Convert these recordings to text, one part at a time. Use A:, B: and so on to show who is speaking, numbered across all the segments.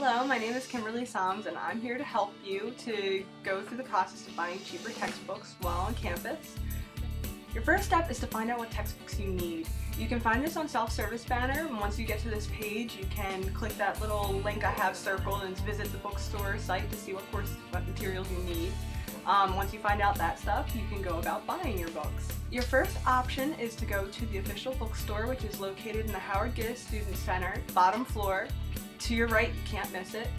A: Hello, my name is Kimberly Soms and I'm here to help you to go through the process of buying cheaper textbooks while on campus. Your first step is to find out what textbooks you need. You can find this on self-service banner, and once you get to this page you can click that little link I have circled and visit the bookstore site to see what materials you need. Once you find out that stuff, you can go about buying your books. Your first option is to go to the official bookstore, which is located in the Howard Gittes Student Center, bottom floor. To your right, you can't miss it.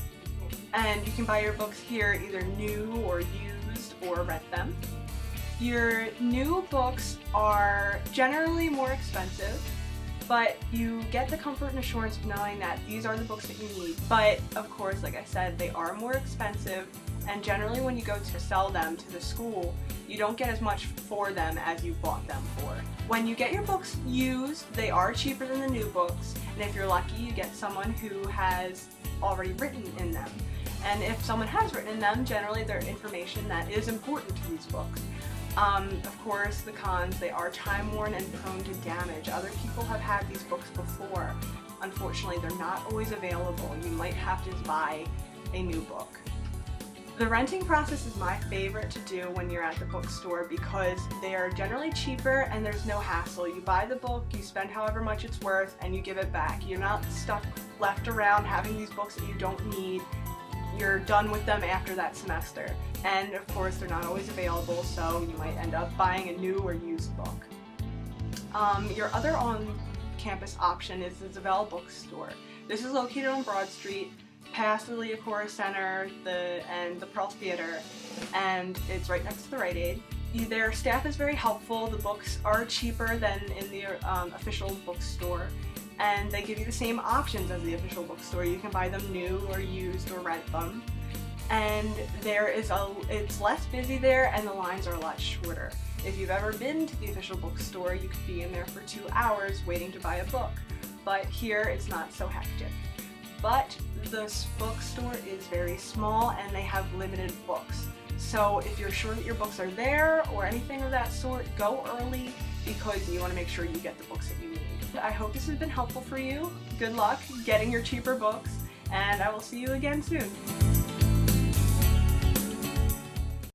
A: And you can buy your books here either new or used or rent them. Your new books are generally more expensive, but you get the comfort and assurance of knowing that these are the books that you need. But of course, like I said, they are more expensive, and generally when you go to sell them to the school, you don't get as much for them as you bought them for. When you get your books used, they are cheaper than the new books, and if you're lucky, you get someone who has already written in them. And if someone has written in them, generally they're information that is important to these books. Of course, the cons, they are time-worn and prone to damage. Other people have had these books before. Unfortunately, they're not always available. You might have to buy a new book. The renting process is my favorite to do when you're at the bookstore because they are generally cheaper and there's no hassle. You buy the book, you spend however much it's worth, and you give it back. You're not stuck left around having these books that you don't need. You're done with them after that semester. And of course, they're not always available, so you might end up buying a new or used book. Your other on-campus option is the Zavelle Bookstore. This is located on Broad Street, past the Leocora Center and the Pearl Theater, and it's right next to the Rite Aid. Their staff is very helpful. The books are cheaper than in the official bookstore, and they give you the same options as the official bookstore. You can buy them new or used or rent them. And it's less busy there and the lines are a lot shorter. If you've ever been to the official bookstore, you could be in there for 2 hours waiting to buy a book. But here it's not so hectic. But this bookstore is very small and they have limited books. So if you're sure that your books are there or anything of that sort, go early because you want to make sure you get the books that you need. I hope this has been helpful for you. Good luck getting your cheaper books, and I will see you again soon.